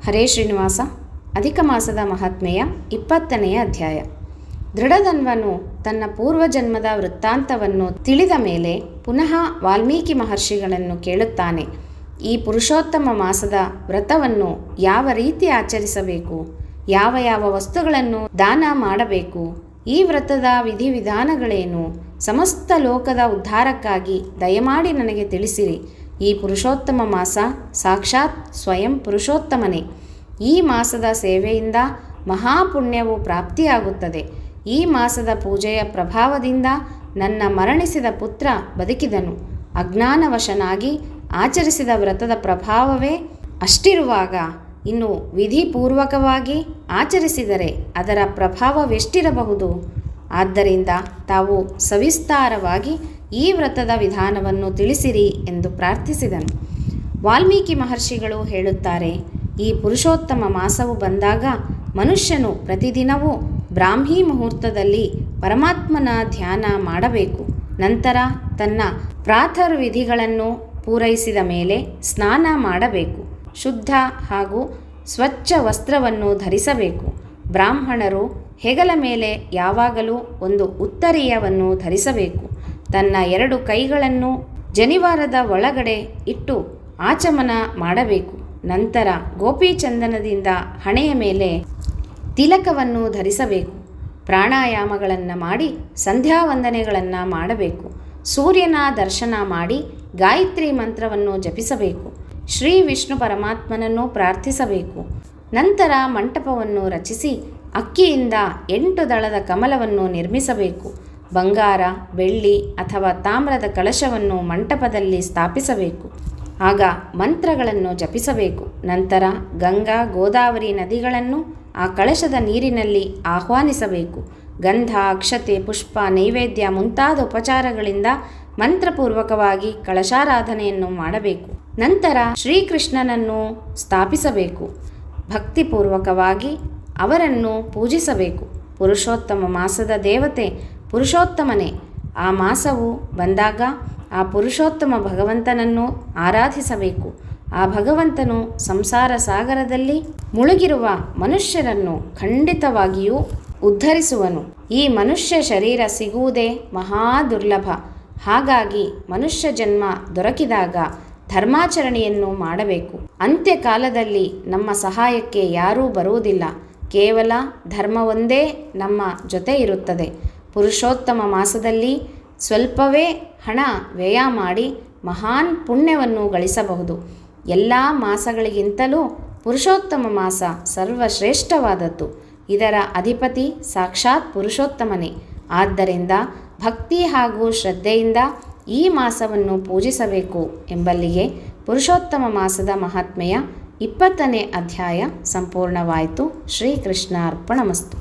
ಹರೇ ಶ್ರೀನಿವಾಸ. ಅಧಿಕ ಮಾಸದ ಮಹಾತ್ಮೆಯ 20ನೆಯ ಅಧ್ಯಾಯ. ದೃಢಧನ್ವನು ತನ್ನ ಪೂರ್ವಜನ್ಮದ ವೃತ್ತಾಂತವನ್ನು ತಿಳಿದ ಮೇಲೆ ಪುನಃ ವಾಲ್ಮೀಕಿ ಮಹರ್ಷಿಗಳನ್ನು ಕೇಳುತ್ತಾನೆ. ಈ ಪುರುಷೋತ್ತಮ ಮಾಸದ ವ್ರತವನ್ನು ಯಾವ ರೀತಿ ಆಚರಿಸಬೇಕು, ಯಾವ ಯಾವ ವಸ್ತುಗಳನ್ನು ದಾನ ಮಾಡಬೇಕು, ಈ ವ್ರತದ ವಿಧಿವಿಧಾನಗಳೇನು, ಸಮಸ್ತ ಲೋಕದ ಉದ್ಧಾರಕ್ಕಾಗಿ ದಯಮಾಡಿ ನನಗೆ ತಿಳಿಸಿರಿ. ಈ ಪುರುಷೋತ್ತಮ ಮಾಸ ಸಾಕ್ಷಾತ್ ಸ್ವಯಂ ಪುರುಷೋತ್ತಮನೇ. ಈ ಮಾಸದ ಸೇವೆಯಿಂದ ಮಹಾಪುಣ್ಯವು ಪ್ರಾಪ್ತಿಯಾಗುತ್ತದೆ. ಈ ಮಾಸದ ಪೂಜೆಯ ಪ್ರಭಾವದಿಂದ ನನ್ನ ಮರಣಿಸಿದ ಪುತ್ರ ಬದುಕಿದನು. ಅಜ್ಞಾನವಶನಾಗಿ ಆಚರಿಸಿದ ವ್ರತದ ಪ್ರಭಾವವೇ ಅಷ್ಟಿರುವಾಗ ಇನ್ನು ವಿಧಿಪೂರ್ವಕವಾಗಿ ಆಚರಿಸಿದರೆ ಅದರ ಪ್ರಭಾವವೆಷ್ಟಿರಬಹುದು? ಆದ್ದರಿಂದ ತಾವು ಸವಿಸ್ತಾರವಾಗಿ ಈ ವ್ರತದ ವಿಧಾನವನ್ನು ತಿಳಿಸಿರಿ ಎಂದು ಪ್ರಾರ್ಥಿಸಿದನು. ವಾಲ್ಮೀಕಿ ಮಹರ್ಷಿಗಳು ಹೇಳುತ್ತಾರೆ, ಈ ಪುರುಷೋತ್ತಮ ಮಾಸವು ಬಂದಾಗ ಮನುಷ್ಯನು ಪ್ರತಿದಿನವೂ ಬ್ರಾಹ್ಮೀ ಮುಹೂರ್ತದಲ್ಲಿ ಪರಮಾತ್ಮನ ಧ್ಯಾನ ಮಾಡಬೇಕು. ನಂತರ ತನ್ನ ಪ್ರಾತರ್ವಿಧಿಗಳನ್ನು ಪೂರೈಸಿದ ಮೇಲೆ ಸ್ನಾನ ಮಾಡಬೇಕು. ಶುದ್ಧ ಹಾಗೂ ಸ್ವಚ್ಛ ವಸ್ತ್ರವನ್ನು ಧರಿಸಬೇಕು. ಬ್ರಾಹ್ಮಣರು ಹೆಗಲ ಮೇಲೆ ಯಾವಾಗಲೂ ಒಂದು ಉತ್ತರೀಯವನ್ನು ಧರಿಸಬೇಕು. ತನ್ನ 2 ಕೈಗಳನ್ನು ಜನಿವಾರದ ಒಳಗಡೆ ಇಟ್ಟು ಆಚಮನ ಮಾಡಬೇಕು. ನಂತರ ಗೋಪೀಚಂದನದಿಂದ ಹಣೆಯ ಮೇಲೆ ತಿಲಕವನ್ನು ಧರಿಸಬೇಕು. ಪ್ರಾಣಾಯಾಮಗಳನ್ನು ಮಾಡಿ ಸಂಧ್ಯಾವಂದನೆಗಳನ್ನು ಮಾಡಬೇಕು. ಸೂರ್ಯನ ದರ್ಶನ ಮಾಡಿ ಗಾಯತ್ರಿ ಮಂತ್ರವನ್ನು ಜಪಿಸಬೇಕು. ಶ್ರೀ ವಿಷ್ಣು ಪರಮಾತ್ಮನನ್ನು ಪ್ರಾರ್ಥಿಸಬೇಕು. ನಂತರ ಮಂಟಪವನ್ನು ರಚಿಸಿ ಅಕ್ಕಿಯಿಂದ 8 ದಳದ ಕಮಲವನ್ನು ನಿರ್ಮಿಸಬೇಕು. ಬಂಗಾರ, ಬೆಳ್ಳಿ ಅಥವಾ ತಾಮ್ರದ ಕಳಶವನ್ನು ಮಂಟಪದಲ್ಲಿ ಸ್ಥಾಪಿಸಬೇಕು. ಆಗ ಮಂತ್ರಗಳನ್ನು ಜಪಿಸಬೇಕು. ನಂತರ ಗಂಗಾ, ಗೋದಾವರಿ ನದಿಗಳನ್ನು ಆ ಕಳಶದ ನೀರಿನಲ್ಲಿ ಆಹ್ವಾನಿಸಬೇಕು. ಗಂಧ, ಅಕ್ಷತೆ, ಪುಷ್ಪ, ನೈವೇದ್ಯ ಮುಂತಾದ ಉಪಚಾರಗಳಿಂದ ಮಂತ್ರಪೂರ್ವಕವಾಗಿ ಕಳಶಾರಾಧನೆಯನ್ನು ಮಾಡಬೇಕು. ನಂತರ ಶ್ರೀಕೃಷ್ಣನನ್ನು ಸ್ಥಾಪಿಸಬೇಕು. ಭಕ್ತಿಪೂರ್ವಕವಾಗಿ ಅವರನ್ನು ಪೂಜಿಸಬೇಕು. ಪುರುಷೋತ್ತಮ ಮಾಸದ ದೇವತೆ ಪುರುಷೋತ್ತಮನೇ. ಆ ಮಾಸವು ಬಂದಾಗ ಆ ಪುರುಷೋತ್ತಮ ಭಗವಂತನನ್ನು ಆರಾಧಿಸಬೇಕು. ಆ ಭಗವಂತನು ಸಂಸಾರ ಸಾಗರದಲ್ಲಿ ಮುಳುಗಿರುವ ಮನುಷ್ಯರನ್ನು ಖಂಡಿತವಾಗಿಯೂ ಉದ್ಧರಿಸುವನು. ಈ ಮನುಷ್ಯ ಶರೀರ ಸಿಗುವುದೇ ಮಹಾ ದುರ್ಲಭ. ಹಾಗಾಗಿ ಮನುಷ್ಯ ಜನ್ಮ ದೊರಕಿದಾಗ ಧರ್ಮಾಚರಣೆಯನ್ನು ಮಾಡಬೇಕು. ಅಂತ್ಯಕಾಲದಲ್ಲಿ ನಮ್ಮ ಸಹಾಯಕ್ಕೆ ಯಾರೂ ಬರುವುದಿಲ್ಲ. ಕೇವಲ ಧರ್ಮವೊಂದೇ ನಮ್ಮ ಜೊತೆ ಇರುತ್ತದೆ. ಪುರುಷೋತ್ತಮ ಮಾಸದಲ್ಲಿ ಸ್ವಲ್ಪವೇ ಹಣ ವ್ಯಯ ಮಾಡಿ ಮಹಾನ್ ಪುಣ್ಯವನ್ನು ಗಳಿಸಬಹುದು. ಎಲ್ಲ ಮಾಸಗಳಿಗಿಂತಲೂ ಪುರುಷೋತ್ತಮ ಮಾಸ ಸರ್ವಶ್ರೇಷ್ಠವಾದದ್ದು. ಇದರ ಅಧಿಪತಿ ಸಾಕ್ಷಾತ್ ಪುರುಷೋತ್ತಮನೇ. ಆದ್ದರಿಂದ ಭಕ್ತಿ ಹಾಗೂ ಶ್ರದ್ಧೆಯಿಂದ ಈ ಮಾಸವನ್ನು ಪೂಜಿಸಬೇಕು ಎಂಬಲ್ಲಿಗೆ ಪುರುಷೋತ್ತಮ ಮಾಸದ ಮಹಾತ್ಮೆಯ 20ನೇ ಅಧ್ಯಾಯ ಸಂಪೂರ್ಣವಾಯಿತು. ಶ್ರೀಕೃಷ್ಣ ಅರ್ಪಣಮಸ್ತು.